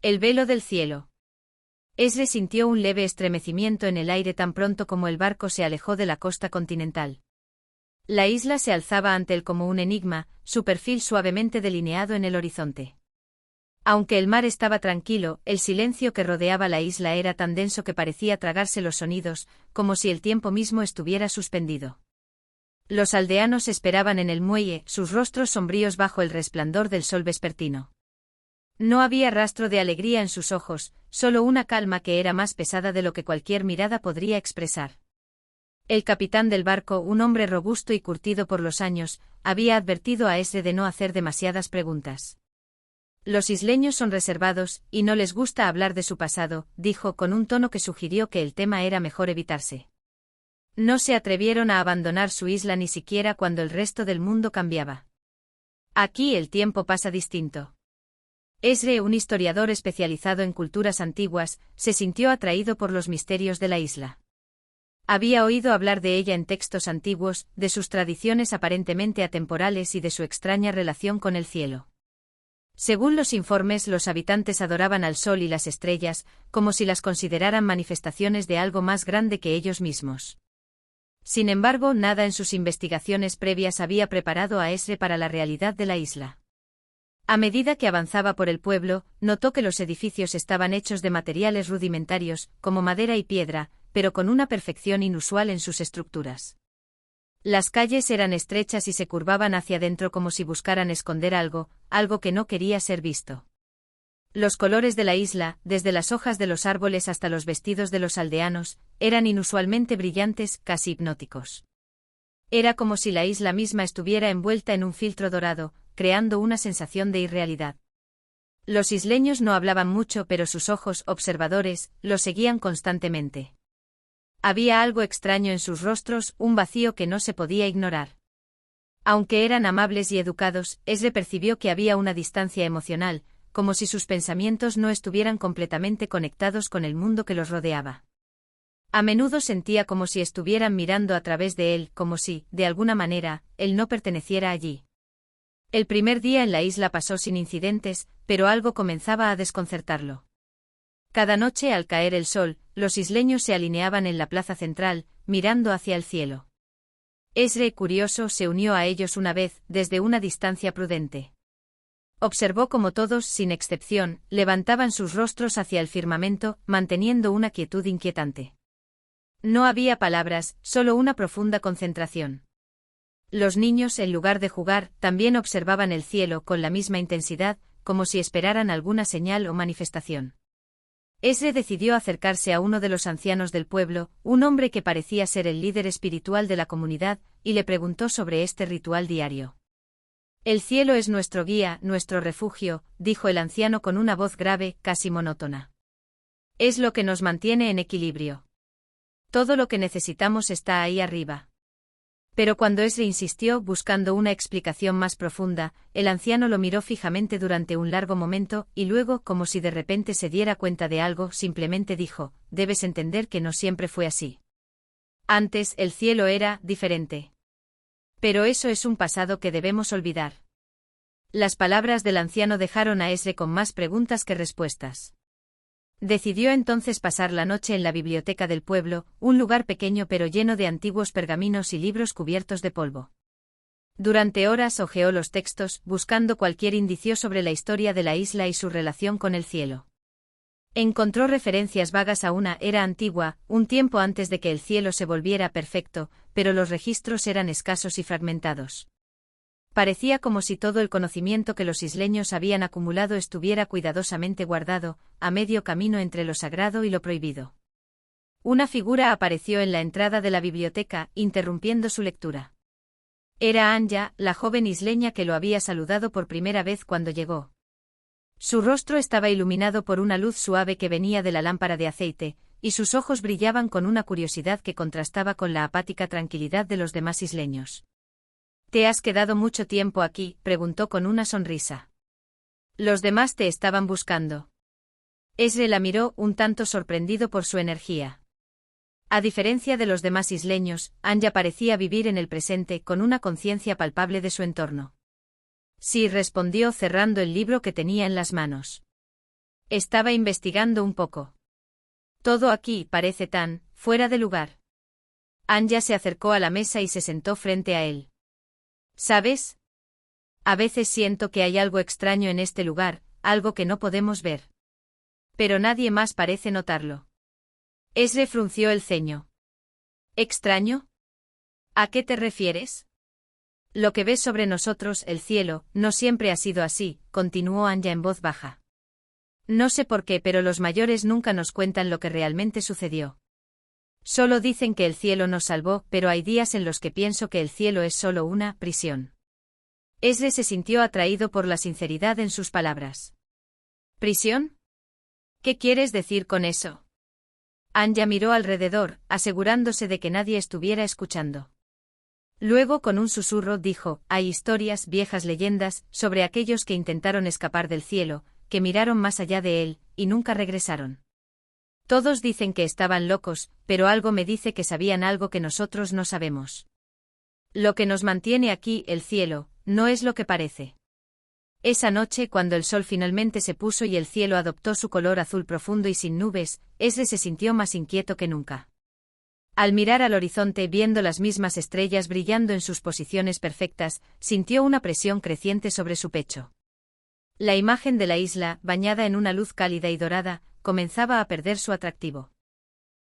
El velo del cielo. Esre sintió un leve estremecimiento en el aire tan pronto como el barco se alejó de la costa continental. La isla se alzaba ante él como un enigma, su perfil suavemente delineado en el horizonte. Aunque el mar estaba tranquilo, el silencio que rodeaba la isla era tan denso que parecía tragarse los sonidos, como si el tiempo mismo estuviera suspendido. Los aldeanos esperaban en el muelle, sus rostros sombríos bajo el resplandor del sol vespertino. No había rastro de alegría en sus ojos, solo una calma que era más pesada de lo que cualquier mirada podría expresar. El capitán del barco, un hombre robusto y curtido por los años, había advertido a Esre de no hacer demasiadas preguntas. Los isleños son reservados, y no les gusta hablar de su pasado, dijo con un tono que sugirió que el tema era mejor evitarse. No se atrevieron a abandonar su isla ni siquiera cuando el resto del mundo cambiaba. Aquí el tiempo pasa distinto. Esre, un historiador especializado en culturas antiguas, se sintió atraído por los misterios de la isla. Había oído hablar de ella en textos antiguos, de sus tradiciones aparentemente atemporales y de su extraña relación con el cielo. Según los informes, los habitantes adoraban al sol y las estrellas, como si las consideraran manifestaciones de algo más grande que ellos mismos. Sin embargo, nada en sus investigaciones previas había preparado a Esre para la realidad de la isla. A medida que avanzaba por el pueblo, notó que los edificios estaban hechos de materiales rudimentarios, como madera y piedra, pero con una perfección inusual en sus estructuras. Las calles eran estrechas y se curvaban hacia adentro como si buscaran esconder algo que no quería ser visto. Los colores de la isla, desde las hojas de los árboles hasta los vestidos de los aldeanos, eran inusualmente brillantes, casi hipnóticos. Era como si la isla misma estuviera envuelta en un filtro dorado, creando una sensación de irrealidad. Los isleños no hablaban mucho, pero sus ojos, observadores, los seguían constantemente. Había algo extraño en sus rostros, un vacío que no se podía ignorar. Aunque eran amables y educados, Esre percibió que había una distancia emocional, como si sus pensamientos no estuvieran completamente conectados con el mundo que los rodeaba. A menudo sentía como si estuvieran mirando a través de él, como si, de alguna manera, él no perteneciera allí. El primer día en la isla pasó sin incidentes, pero algo comenzaba a desconcertarlo. Cada noche al caer el sol, los isleños se alineaban en la plaza central, mirando hacia el cielo. Esre, curioso, se unió a ellos una vez, desde una distancia prudente. Observó cómo todos, sin excepción, levantaban sus rostros hacia el firmamento, manteniendo una quietud inquietante. No había palabras, solo una profunda concentración. Los niños, en lugar de jugar, también observaban el cielo con la misma intensidad, como si esperaran alguna señal o manifestación. Esre decidió acercarse a uno de los ancianos del pueblo, un hombre que parecía ser el líder espiritual de la comunidad, y le preguntó sobre este ritual diario. El cielo es nuestro guía, nuestro refugio, dijo el anciano con una voz grave, casi monótona. Es lo que nos mantiene en equilibrio. Todo lo que necesitamos está ahí arriba. Pero cuando Esre insistió, buscando una explicación más profunda, el anciano lo miró fijamente durante un largo momento, y luego, como si de repente se diera cuenta de algo, simplemente dijo: debes entender que no siempre fue así. Antes, el cielo era diferente. Pero eso es un pasado que debemos olvidar. Las palabras del anciano dejaron a Esre con más preguntas que respuestas. Decidió entonces pasar la noche en la biblioteca del pueblo, un lugar pequeño pero lleno de antiguos pergaminos y libros cubiertos de polvo. Durante horas hojeó los textos, buscando cualquier indicio sobre la historia de la isla y su relación con el cielo. Encontró referencias vagas a una era antigua, un tiempo antes de que el cielo se volviera perfecto, pero los registros eran escasos y fragmentados. Parecía como si todo el conocimiento que los isleños habían acumulado estuviera cuidadosamente guardado, a medio camino entre lo sagrado y lo prohibido. Una figura apareció en la entrada de la biblioteca, interrumpiendo su lectura. Era Anya, la joven isleña que lo había saludado por primera vez cuando llegó. Su rostro estaba iluminado por una luz suave que venía de la lámpara de aceite, y sus ojos brillaban con una curiosidad que contrastaba con la apática tranquilidad de los demás isleños. ¿Te has quedado mucho tiempo aquí?, preguntó con una sonrisa. Los demás te estaban buscando. Esre la miró, un tanto sorprendido por su energía. A diferencia de los demás isleños, Anya parecía vivir en el presente con una conciencia palpable de su entorno. Sí, respondió cerrando el libro que tenía en las manos. Estaba investigando un poco. Todo aquí parece tan fuera de lugar. Anya se acercó a la mesa y se sentó frente a él. ¿Sabes? A veces siento que hay algo extraño en este lugar, algo que no podemos ver. Pero nadie más parece notarlo. Ezra frunció el ceño. ¿Extraño? ¿A qué te refieres? Lo que ves sobre nosotros, el cielo, no siempre ha sido así, continuó Anya en voz baja. No sé por qué, pero los mayores nunca nos cuentan lo que realmente sucedió. Solo dicen que el cielo nos salvó, pero hay días en los que pienso que el cielo es solo una prisión. Ezra se sintió atraído por la sinceridad en sus palabras. ¿Prisión? ¿Qué quieres decir con eso? Anya miró alrededor, asegurándose de que nadie estuviera escuchando. Luego con un susurro dijo, hay historias, viejas leyendas, sobre aquellos que intentaron escapar del cielo, que miraron más allá de él, y nunca regresaron. Todos dicen que estaban locos, pero algo me dice que sabían algo que nosotros no sabemos. Lo que nos mantiene aquí, el cielo, no es lo que parece. Esa noche, cuando el sol finalmente se puso y el cielo adoptó su color azul profundo y sin nubes, Ezra se sintió más inquieto que nunca. Al mirar al horizonte viendo las mismas estrellas brillando en sus posiciones perfectas, sintió una presión creciente sobre su pecho. La imagen de la isla, bañada en una luz cálida y dorada, comenzaba a perder su atractivo.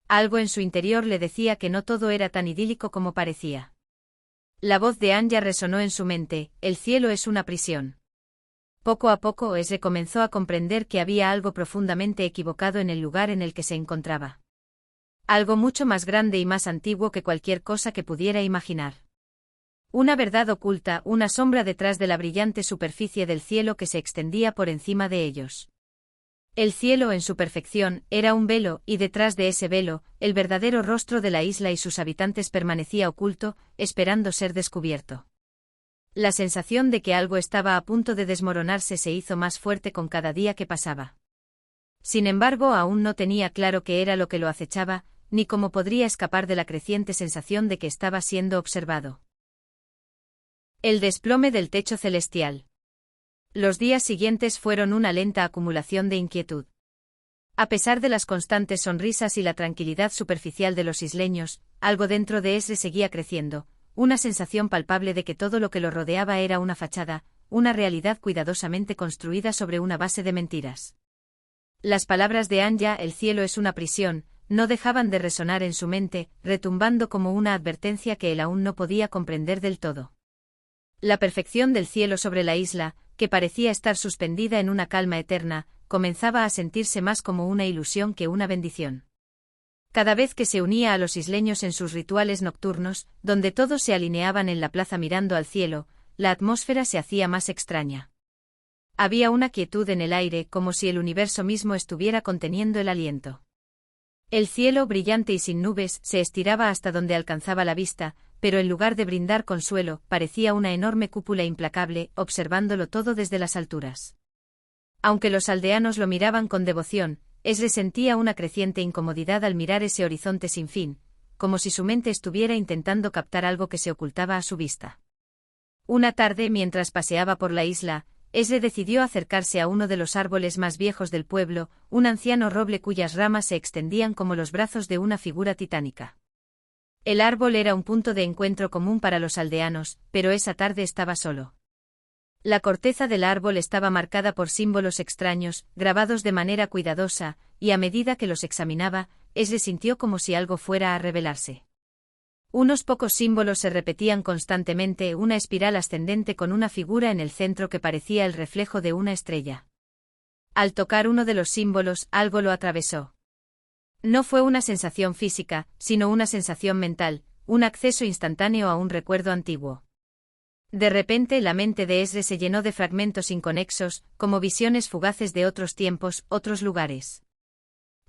Algo en su interior le decía que no todo era tan idílico como parecía. La voz de Anya resonó en su mente, el cielo es una prisión. Poco a poco Ezra comenzó a comprender que había algo profundamente equivocado en el lugar en el que se encontraba. Algo mucho más grande y más antiguo que cualquier cosa que pudiera imaginar. Una verdad oculta, una sombra detrás de la brillante superficie del cielo que se extendía por encima de ellos. El cielo en su perfección era un velo, y detrás de ese velo, el verdadero rostro de la isla y sus habitantes permanecía oculto, esperando ser descubierto. La sensación de que algo estaba a punto de desmoronarse se hizo más fuerte con cada día que pasaba. Sin embargo, aún no tenía claro qué era lo que lo acechaba, ni cómo podría escapar de la creciente sensación de que estaba siendo observado. El desplome del techo celestial. Los días siguientes fueron una lenta acumulación de inquietud. A pesar de las constantes sonrisas y la tranquilidad superficial de los isleños, algo dentro de Ezra seguía creciendo, una sensación palpable de que todo lo que lo rodeaba era una fachada, una realidad cuidadosamente construida sobre una base de mentiras. Las palabras de Anya, el cielo es una prisión, no dejaban de resonar en su mente, retumbando como una advertencia que él aún no podía comprender del todo. La perfección del cielo sobre la isla, que parecía estar suspendida en una calma eterna, comenzaba a sentirse más como una ilusión que una bendición. Cada vez que se unía a los isleños en sus rituales nocturnos, donde todos se alineaban en la plaza mirando al cielo, la atmósfera se hacía más extraña. Había una quietud en el aire como si el universo mismo estuviera conteniendo el aliento. El cielo, brillante y sin nubes, se estiraba hasta donde alcanzaba la vista, pero en lugar de brindar consuelo, parecía una enorme cúpula implacable, observándolo todo desde las alturas. Aunque los aldeanos lo miraban con devoción, Ezra sentía una creciente incomodidad al mirar ese horizonte sin fin, como si su mente estuviera intentando captar algo que se ocultaba a su vista. Una tarde, mientras paseaba por la isla, Ezra decidió acercarse a uno de los árboles más viejos del pueblo, un anciano roble cuyas ramas se extendían como los brazos de una figura titánica. El árbol era un punto de encuentro común para los aldeanos, pero esa tarde estaba solo. La corteza del árbol estaba marcada por símbolos extraños, grabados de manera cuidadosa, y a medida que los examinaba, Ezra sintió como si algo fuera a revelarse. Unos pocos símbolos se repetían constantemente, una espiral ascendente con una figura en el centro que parecía el reflejo de una estrella. Al tocar uno de los símbolos, algo lo atravesó. No fue una sensación física, sino una sensación mental, un acceso instantáneo a un recuerdo antiguo. De repente la mente de Ezra se llenó de fragmentos inconexos, como visiones fugaces de otros tiempos, otros lugares.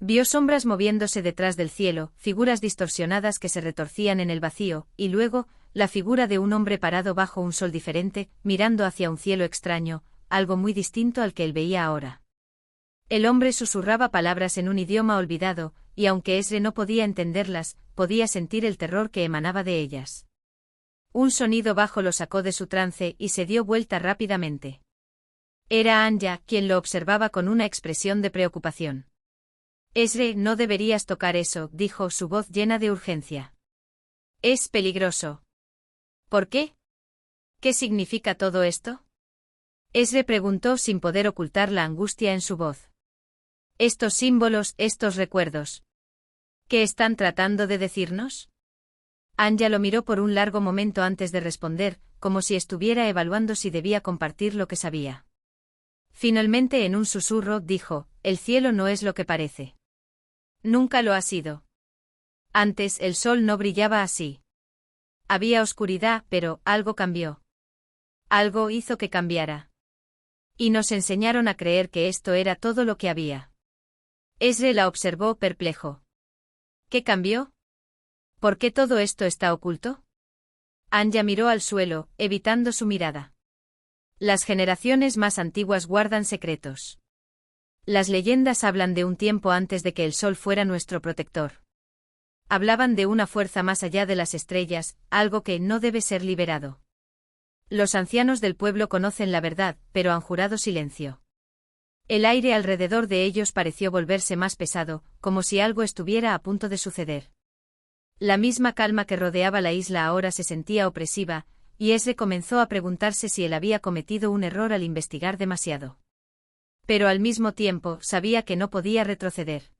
Vio sombras moviéndose detrás del cielo, figuras distorsionadas que se retorcían en el vacío, y luego, la figura de un hombre parado bajo un sol diferente, mirando hacia un cielo extraño, algo muy distinto al que él veía ahora. El hombre susurraba palabras en un idioma olvidado, y aunque Ezra no podía entenderlas, podía sentir el terror que emanaba de ellas. Un sonido bajo lo sacó de su trance y se dio vuelta rápidamente. Era Anya quien lo observaba con una expresión de preocupación. Esre, no deberías tocar eso, dijo su voz llena de urgencia. Es peligroso. ¿Por qué? ¿Qué significa todo esto? Esre preguntó sin poder ocultar la angustia en su voz. Estos símbolos, estos recuerdos. ¿Qué están tratando de decirnos? Anya lo miró por un largo momento antes de responder, como si estuviera evaluando si debía compartir lo que sabía. Finalmente, en un susurro, dijo: el cielo no es lo que parece. Nunca lo ha sido. Antes el sol no brillaba así. Había oscuridad, pero algo cambió. Algo hizo que cambiara. Y nos enseñaron a creer que esto era todo lo que había. Esre la observó perplejo. ¿Qué cambió? ¿Por qué todo esto está oculto? Anya miró al suelo, evitando su mirada. Las generaciones más antiguas guardan secretos. Las leyendas hablan de un tiempo antes de que el sol fuera nuestro protector. Hablaban de una fuerza más allá de las estrellas, algo que no debe ser liberado. Los ancianos del pueblo conocen la verdad, pero han jurado silencio. El aire alrededor de ellos pareció volverse más pesado, como si algo estuviera a punto de suceder. La misma calma que rodeaba la isla ahora se sentía opresiva, y Esre comenzó a preguntarse si él había cometido un error al investigar demasiado. Pero al mismo tiempo sabía que no podía retroceder.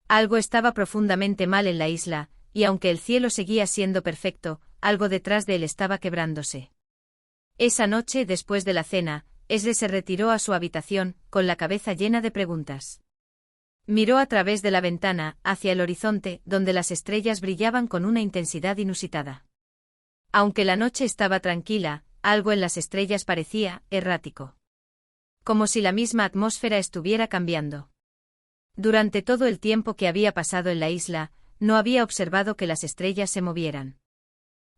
Algo estaba profundamente mal en la isla, y aunque el cielo seguía siendo perfecto, algo detrás de él estaba quebrándose. Esa noche, después de la cena, Esre se retiró a su habitación, con la cabeza llena de preguntas. Miró a través de la ventana, hacia el horizonte, donde las estrellas brillaban con una intensidad inusitada. Aunque la noche estaba tranquila, algo en las estrellas parecía errático. Como si la misma atmósfera estuviera cambiando. Durante todo el tiempo que había pasado en la isla, no había observado que las estrellas se movieran.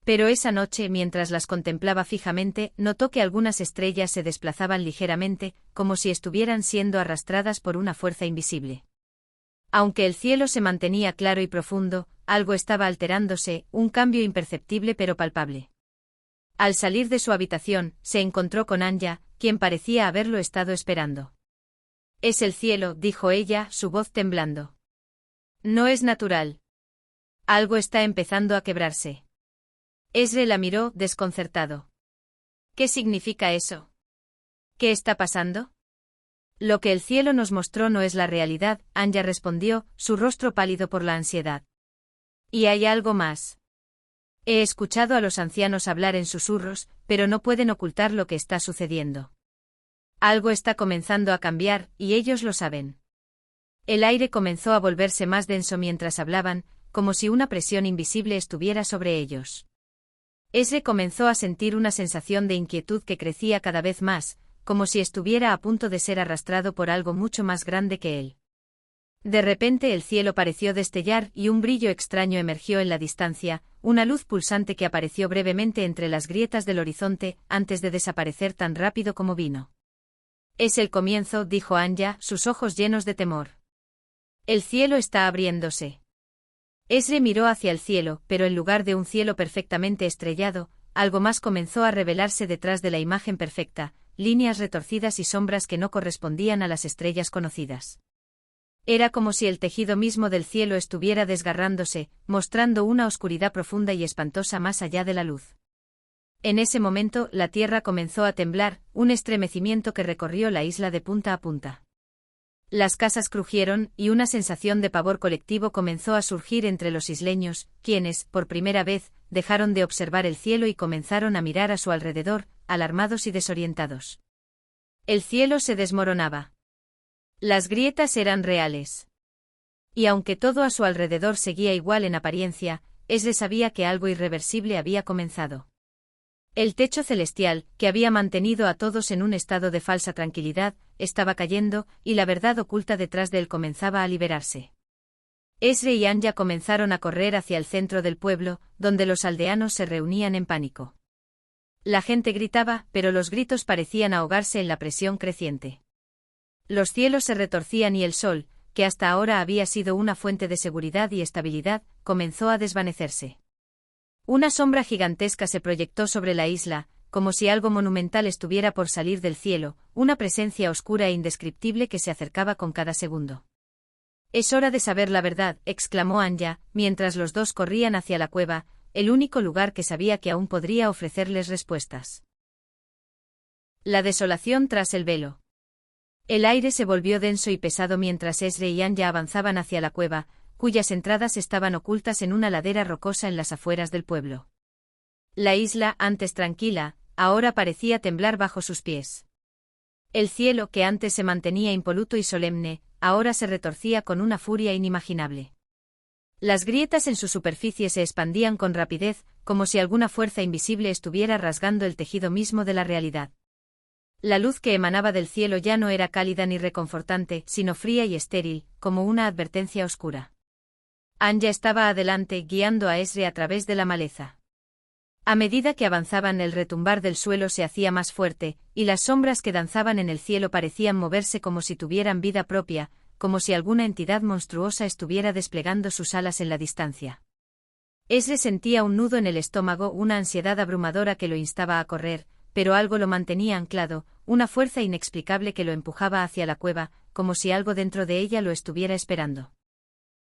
Pero esa noche, mientras las contemplaba fijamente, notó que algunas estrellas se desplazaban ligeramente, como si estuvieran siendo arrastradas por una fuerza invisible. Aunque el cielo se mantenía claro y profundo, algo estaba alterándose, un cambio imperceptible pero palpable. Al salir de su habitación, se encontró con Anya, quien parecía haberlo estado esperando. Es el cielo, dijo ella, su voz temblando. No es natural. Algo está empezando a quebrarse. Esre la miró, desconcertado. ¿Qué significa eso? ¿Qué está pasando? Lo que el cielo nos mostró no es la realidad, Anya respondió, su rostro pálido por la ansiedad. Y hay algo más. He escuchado a los ancianos hablar en susurros, pero no pueden ocultar lo que está sucediendo. Algo está comenzando a cambiar, y ellos lo saben. El aire comenzó a volverse más denso mientras hablaban, como si una presión invisible estuviera sobre ellos. Esre comenzó a sentir una sensación de inquietud que crecía cada vez más, como si estuviera a punto de ser arrastrado por algo mucho más grande que él. De repente el cielo pareció destellar y un brillo extraño emergió en la distancia, una luz pulsante que apareció brevemente entre las grietas del horizonte, antes de desaparecer tan rápido como vino. Es el comienzo, dijo Anya, sus ojos llenos de temor. El cielo está abriéndose. Esre miró hacia el cielo, pero en lugar de un cielo perfectamente estrellado, algo más comenzó a revelarse detrás de la imagen perfecta, líneas retorcidas y sombras que no correspondían a las estrellas conocidas. Era como si el tejido mismo del cielo estuviera desgarrándose, mostrando una oscuridad profunda y espantosa más allá de la luz. En ese momento, la tierra comenzó a temblar, un estremecimiento que recorrió la isla de punta a punta. Las casas crujieron, y una sensación de pavor colectivo comenzó a surgir entre los isleños, quienes, por primera vez, dejaron de observar el cielo y comenzaron a mirar a su alrededor, alarmados y desorientados. El cielo se desmoronaba. Las grietas eran reales. Y aunque todo a su alrededor seguía igual en apariencia, Esre sabía que algo irreversible había comenzado. El techo celestial, que había mantenido a todos en un estado de falsa tranquilidad, estaba cayendo, y la verdad oculta detrás de él comenzaba a liberarse. Esre y Anya comenzaron a correr hacia el centro del pueblo, donde los aldeanos se reunían en pánico. La gente gritaba, pero los gritos parecían ahogarse en la presión creciente. Los cielos se retorcían y el sol, que hasta ahora había sido una fuente de seguridad y estabilidad, comenzó a desvanecerse. Una sombra gigantesca se proyectó sobre la isla, como si algo monumental estuviera por salir del cielo, una presencia oscura e indescriptible que se acercaba con cada segundo. «Es hora de saber la verdad», exclamó Anya, mientras los dos corrían hacia la cueva, el único lugar que sabía que aún podría ofrecerles respuestas. La desolación tras el velo. El aire se volvió denso y pesado mientras Ezra y Anya avanzaban hacia la cueva, cuyas entradas estaban ocultas en una ladera rocosa en las afueras del pueblo. La isla, antes tranquila, ahora parecía temblar bajo sus pies. El cielo, que antes se mantenía impoluto y solemne, ahora se retorcía con una furia inimaginable. Las grietas en su superficie se expandían con rapidez, como si alguna fuerza invisible estuviera rasgando el tejido mismo de la realidad. La luz que emanaba del cielo ya no era cálida ni reconfortante, sino fría y estéril, como una advertencia oscura. Anya estaba adelante, guiando a Ezra a través de la maleza. A medida que avanzaban, el retumbar del suelo se hacía más fuerte, y las sombras que danzaban en el cielo parecían moverse como si tuvieran vida propia, como si alguna entidad monstruosa estuviera desplegando sus alas en la distancia. Ezra sentía un nudo en el estómago, una ansiedad abrumadora que lo instaba a correr, pero algo lo mantenía anclado, una fuerza inexplicable que lo empujaba hacia la cueva, como si algo dentro de ella lo estuviera esperando.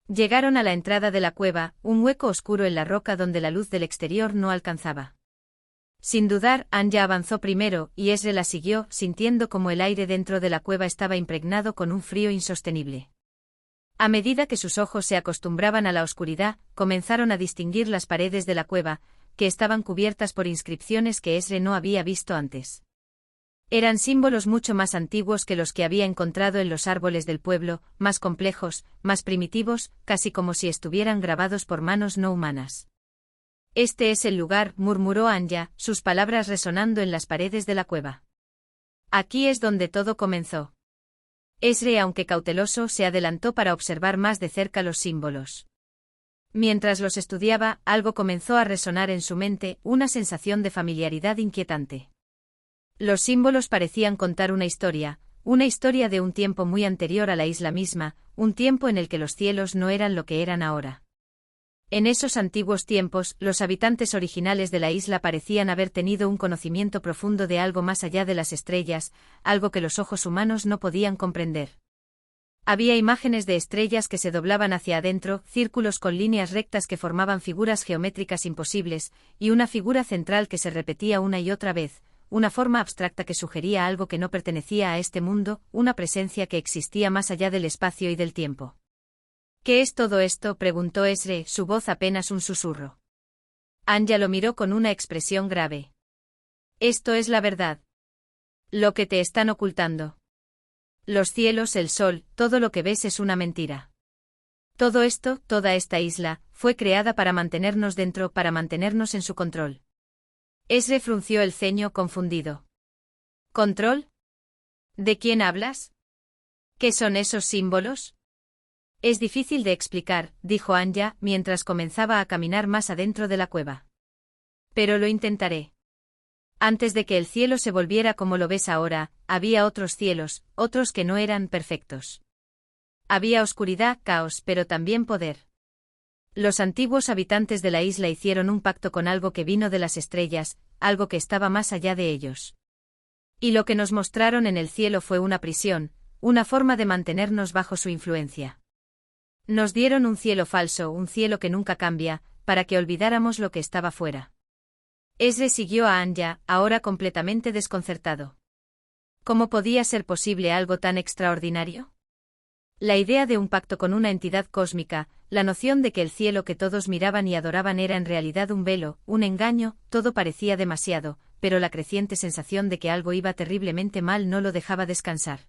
Llegaron a la entrada de la cueva, un hueco oscuro en la roca donde la luz del exterior no alcanzaba. Sin dudar, Anya avanzó primero, y Ezra la siguió, sintiendo como el aire dentro de la cueva estaba impregnado con un frío insostenible. A medida que sus ojos se acostumbraban a la oscuridad, comenzaron a distinguir las paredes de la cueva, que estaban cubiertas por inscripciones que Ezra no había visto antes. Eran símbolos mucho más antiguos que los que había encontrado en los árboles del pueblo, más complejos, más primitivos, casi como si estuvieran grabados por manos no humanas. «Este es el lugar», murmuró Anya, sus palabras resonando en las paredes de la cueva. «Aquí es donde todo comenzó». Ezra, aunque cauteloso, se adelantó para observar más de cerca los símbolos. Mientras los estudiaba, algo comenzó a resonar en su mente, una sensación de familiaridad inquietante. Los símbolos parecían contar una historia de un tiempo muy anterior a la isla misma, un tiempo en el que los cielos no eran lo que eran ahora. En esos antiguos tiempos, los habitantes originales de la isla parecían haber tenido un conocimiento profundo de algo más allá de las estrellas, algo que los ojos humanos no podían comprender. Había imágenes de estrellas que se doblaban hacia adentro, círculos con líneas rectas que formaban figuras geométricas imposibles, y una figura central que se repetía una y otra vez, una forma abstracta que sugería algo que no pertenecía a este mundo, una presencia que existía más allá del espacio y del tiempo. «¿Qué es todo esto?», preguntó Ezra, su voz apenas un susurro. Anya lo miró con una expresión grave. «Esto es la verdad. Lo que te están ocultando. Los cielos, el sol, todo lo que ves es una mentira. Todo esto, toda esta isla, fue creada para mantenernos dentro, para mantenernos en su control». Ezra frunció el ceño, confundido. ¿Control? ¿De quién hablas? ¿Qué son esos símbolos? Es difícil de explicar, dijo Anya, mientras comenzaba a caminar más adentro de la cueva. Pero lo intentaré. Antes de que el cielo se volviera como lo ves ahora, había otros cielos, otros que no eran perfectos. Había oscuridad, caos, pero también poder. Los antiguos habitantes de la isla hicieron un pacto con algo que vino de las estrellas, algo que estaba más allá de ellos. Y lo que nos mostraron en el cielo fue una prisión, una forma de mantenernos bajo su influencia. Nos dieron un cielo falso, un cielo que nunca cambia, para que olvidáramos lo que estaba fuera. Ezra siguió a Anya, ahora completamente desconcertado. ¿Cómo podía ser posible algo tan extraordinario? La idea de un pacto con una entidad cósmica, la noción de que el cielo que todos miraban y adoraban era en realidad un velo, un engaño, todo parecía demasiado, pero la creciente sensación de que algo iba terriblemente mal no lo dejaba descansar.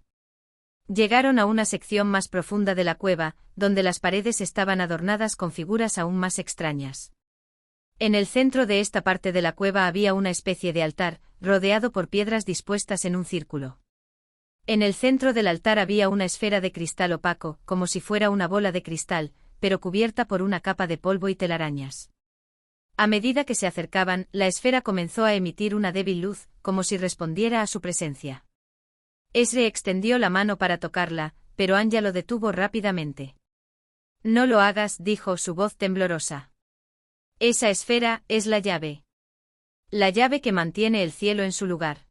Llegaron a una sección más profunda de la cueva, donde las paredes estaban adornadas con figuras aún más extrañas. En el centro de esta parte de la cueva había una especie de altar, rodeado por piedras dispuestas en un círculo. En el centro del altar había una esfera de cristal opaco, como si fuera una bola de cristal, pero cubierta por una capa de polvo y telarañas. A medida que se acercaban, la esfera comenzó a emitir una débil luz, como si respondiera a su presencia. Ezra extendió la mano para tocarla, pero Anya lo detuvo rápidamente. «No lo hagas», dijo su voz temblorosa. «Esa esfera es la llave. La llave que mantiene el cielo en su lugar.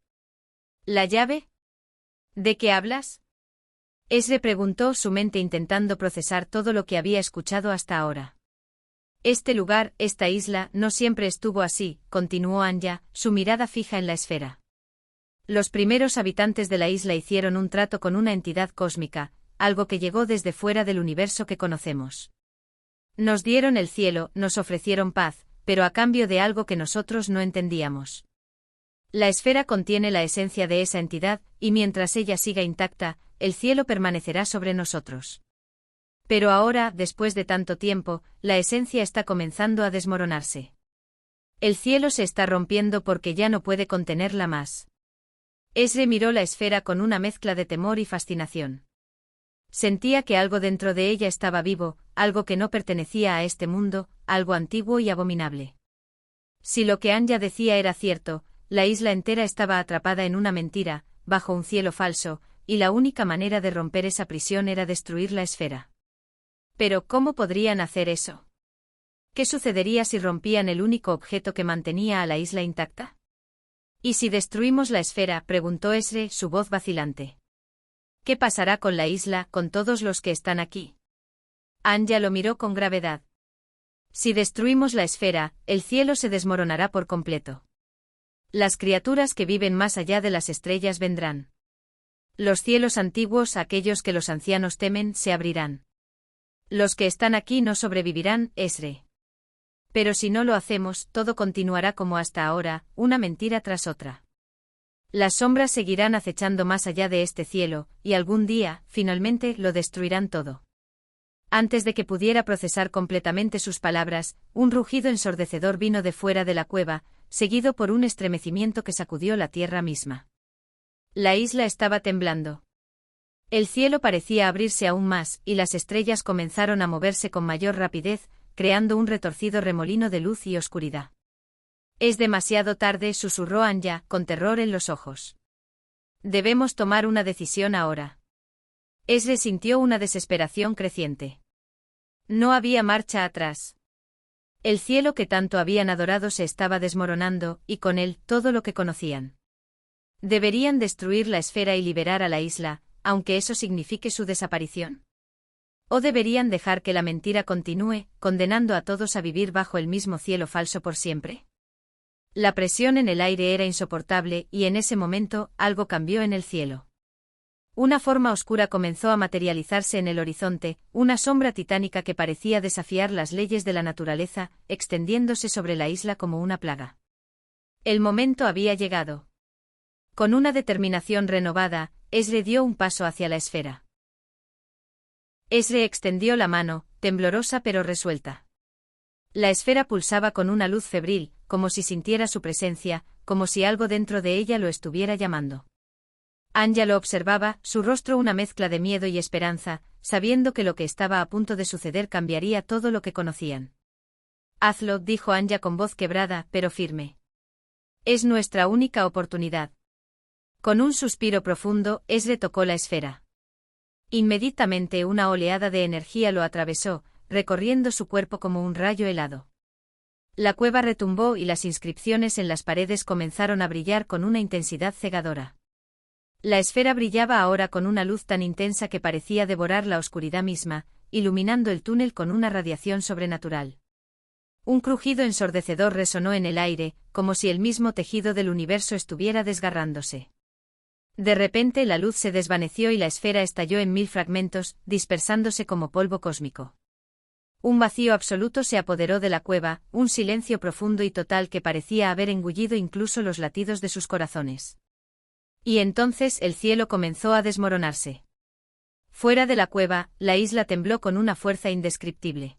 ¿La llave? ¿De qué hablas? Ezra preguntó, su mente intentando procesar todo lo que había escuchado hasta ahora. Este lugar, esta isla, no siempre estuvo así, continuó Anya, su mirada fija en la esfera. Los primeros habitantes de la isla hicieron un trato con una entidad cósmica, algo que llegó desde fuera del universo que conocemos. Nos dieron el cielo, nos ofrecieron paz, pero a cambio de algo que nosotros no entendíamos. La esfera contiene la esencia de esa entidad, y mientras ella siga intacta, el cielo permanecerá sobre nosotros. Pero ahora, después de tanto tiempo, la esencia está comenzando a desmoronarse. El cielo se está rompiendo porque ya no puede contenerla más. Ezra miró la esfera con una mezcla de temor y fascinación. Sentía que algo dentro de ella estaba vivo, algo que no pertenecía a este mundo, algo antiguo y abominable. Si lo que Anya decía era cierto, la isla entera estaba atrapada en una mentira, bajo un cielo falso, y la única manera de romper esa prisión era destruir la esfera. Pero ¿cómo podrían hacer eso? ¿Qué sucedería si rompían el único objeto que mantenía a la isla intacta? ¿Y si destruimos la esfera?, preguntó Ezra, su voz vacilante. ¿Qué pasará con la isla, con todos los que están aquí? Anya lo miró con gravedad. Si destruimos la esfera, el cielo se desmoronará por completo. Las criaturas que viven más allá de las estrellas vendrán. Los cielos antiguos, aquellos que los ancianos temen, se abrirán. Los que están aquí no sobrevivirán, Ezra. Pero si no lo hacemos, todo continuará como hasta ahora, una mentira tras otra. Las sombras seguirán acechando más allá de este cielo, y algún día, finalmente, lo destruirán todo. Antes de que pudiera procesar completamente sus palabras, un rugido ensordecedor vino de fuera de la cueva, seguido por un estremecimiento que sacudió la tierra misma. La isla estaba temblando. El cielo parecía abrirse aún más, y las estrellas comenzaron a moverse con mayor rapidez, creando un retorcido remolino de luz y oscuridad. Es demasiado tarde, susurró Anya, con terror en los ojos. Debemos tomar una decisión ahora. Ezra sintió una desesperación creciente. No había marcha atrás. El cielo que tanto habían adorado se estaba desmoronando, y con él, todo lo que conocían. Deberían destruir la esfera y liberar a la isla, aunque eso signifique su desaparición. ¿O deberían dejar que la mentira continúe, condenando a todos a vivir bajo el mismo cielo falso por siempre? La presión en el aire era insoportable, y en ese momento, algo cambió en el cielo. Una forma oscura comenzó a materializarse en el horizonte, una sombra titánica que parecía desafiar las leyes de la naturaleza, extendiéndose sobre la isla como una plaga. El momento había llegado. Con una determinación renovada, Ezra dio un paso hacia la esfera. Ezra extendió la mano, temblorosa pero resuelta. La esfera pulsaba con una luz febril, como si sintiera su presencia, como si algo dentro de ella lo estuviera llamando. Anya lo observaba, su rostro una mezcla de miedo y esperanza, sabiendo que lo que estaba a punto de suceder cambiaría todo lo que conocían. Hazlo, dijo Anya con voz quebrada, pero firme. Es nuestra única oportunidad. Con un suspiro profundo, Ezra tocó la esfera. Inmediatamente una oleada de energía lo atravesó, recorriendo su cuerpo como un rayo helado. La cueva retumbó y las inscripciones en las paredes comenzaron a brillar con una intensidad cegadora. La esfera brillaba ahora con una luz tan intensa que parecía devorar la oscuridad misma, iluminando el túnel con una radiación sobrenatural. Un crujido ensordecedor resonó en el aire, como si el mismo tejido del universo estuviera desgarrándose. De repente la luz se desvaneció y la esfera estalló en 1000 fragmentos, dispersándose como polvo cósmico. Un vacío absoluto se apoderó de la cueva, un silencio profundo y total que parecía haber engullido incluso los latidos de sus corazones. Y entonces el cielo comenzó a desmoronarse. Fuera de la cueva, la isla tembló con una fuerza indescriptible.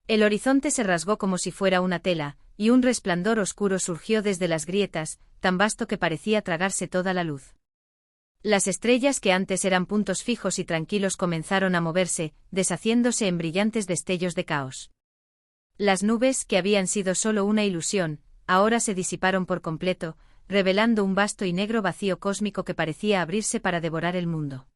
El horizonte se rasgó como si fuera una tela, y un resplandor oscuro surgió desde las grietas, tan vasto que parecía tragarse toda la luz. Las estrellas que antes eran puntos fijos y tranquilos comenzaron a moverse, deshaciéndose en brillantes destellos de caos. Las nubes, que habían sido solo una ilusión, ahora se disiparon por completo, revelando un vasto y negro vacío cósmico que parecía abrirse para devorar el mundo.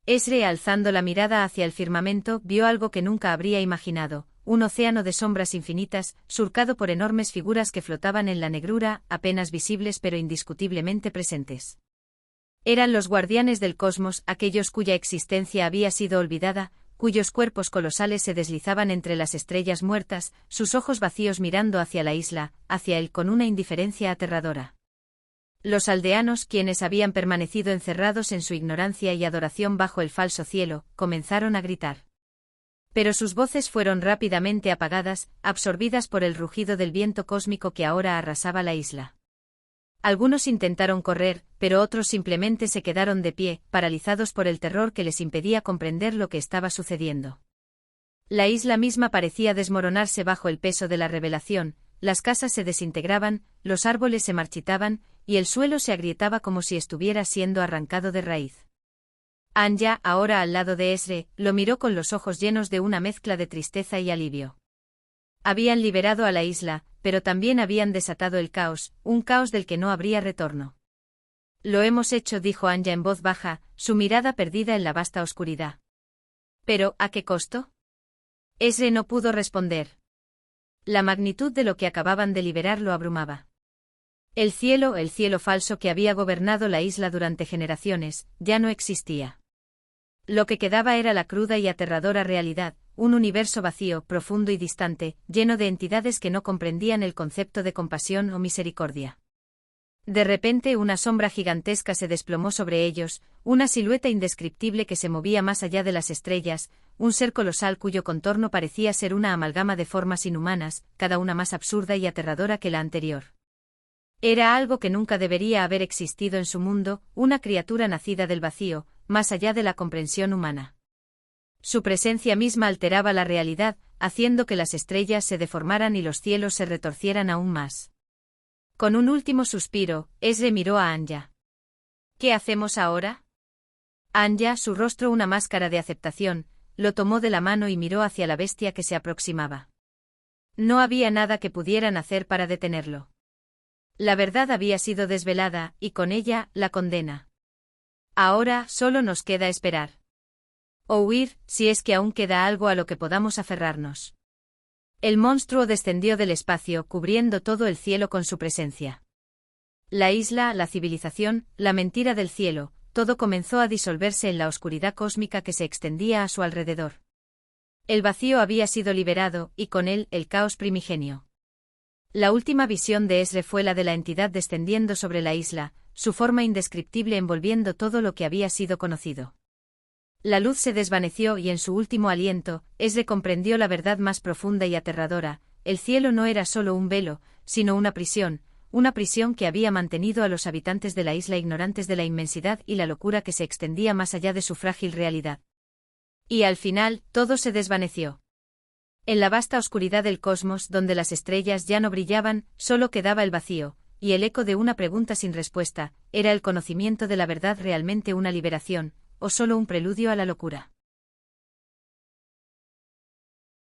Ezra, alzando la mirada hacia el firmamento, vio algo que nunca habría imaginado, un océano de sombras infinitas, surcado por enormes figuras que flotaban en la negrura, apenas visibles pero indiscutiblemente presentes. Eran los guardianes del cosmos, aquellos cuya existencia había sido olvidada, cuyos cuerpos colosales se deslizaban entre las estrellas muertas, sus ojos vacíos mirando hacia la isla, hacia él con una indiferencia aterradora. Los aldeanos, quienes habían permanecido encerrados en su ignorancia y adoración bajo el falso cielo, comenzaron a gritar. Pero sus voces fueron rápidamente apagadas, absorbidas por el rugido del viento cósmico que ahora arrasaba la isla. Algunos intentaron correr, pero otros simplemente se quedaron de pie, paralizados por el terror que les impedía comprender lo que estaba sucediendo. La isla misma parecía desmoronarse bajo el peso de la revelación, las casas se desintegraban, los árboles se marchitaban, y el suelo se agrietaba como si estuviera siendo arrancado de raíz. Anya, ahora al lado de Ezre, lo miró con los ojos llenos de una mezcla de tristeza y alivio. Habían liberado a la isla, pero también habían desatado el caos, un caos del que no habría retorno. Lo hemos hecho, dijo Anya en voz baja, su mirada perdida en la vasta oscuridad. ¿Pero a qué costo? Ezre no pudo responder. La magnitud de lo que acababan de liberar lo abrumaba. El cielo falso que había gobernado la isla durante generaciones, ya no existía. Lo que quedaba era la cruda y aterradora realidad, un universo vacío, profundo y distante, lleno de entidades que no comprendían el concepto de compasión o misericordia. De repente una sombra gigantesca se desplomó sobre ellos, una silueta indescriptible que se movía más allá de las estrellas, un ser colosal cuyo contorno parecía ser una amalgama de formas inhumanas, cada una más absurda y aterradora que la anterior. Era algo que nunca debería haber existido en su mundo, una criatura nacida del vacío, más allá de la comprensión humana. Su presencia misma alteraba la realidad, haciendo que las estrellas se deformaran y los cielos se retorcieran aún más. Con un último suspiro, Ezre miró a Anya. ¿Qué hacemos ahora? Anya, su rostro una máscara de aceptación, lo tomó de la mano y miró hacia la bestia que se aproximaba. No había nada que pudieran hacer para detenerlo. La verdad había sido desvelada, y con ella, la condena. Ahora solo nos queda esperar. O huir, si es que aún queda algo a lo que podamos aferrarnos. El monstruo descendió del espacio, cubriendo todo el cielo con su presencia. La isla, la civilización, la mentira del cielo, todo comenzó a disolverse en la oscuridad cósmica que se extendía a su alrededor. El vacío había sido liberado, y con él, el caos primigenio. La última visión de Ezre fue la de la entidad descendiendo sobre la isla, su forma indescriptible envolviendo todo lo que había sido conocido. La luz se desvaneció y en su último aliento, Ezre comprendió la verdad más profunda y aterradora: el cielo no era solo un velo, sino una prisión que había mantenido a los habitantes de la isla ignorantes de la inmensidad y la locura que se extendía más allá de su frágil realidad. Y al final, todo se desvaneció. En la vasta oscuridad del cosmos, donde las estrellas ya no brillaban, solo quedaba el vacío, y el eco de una pregunta sin respuesta: ¿era el conocimiento de la verdad realmente una liberación, o solo un preludio a la locura?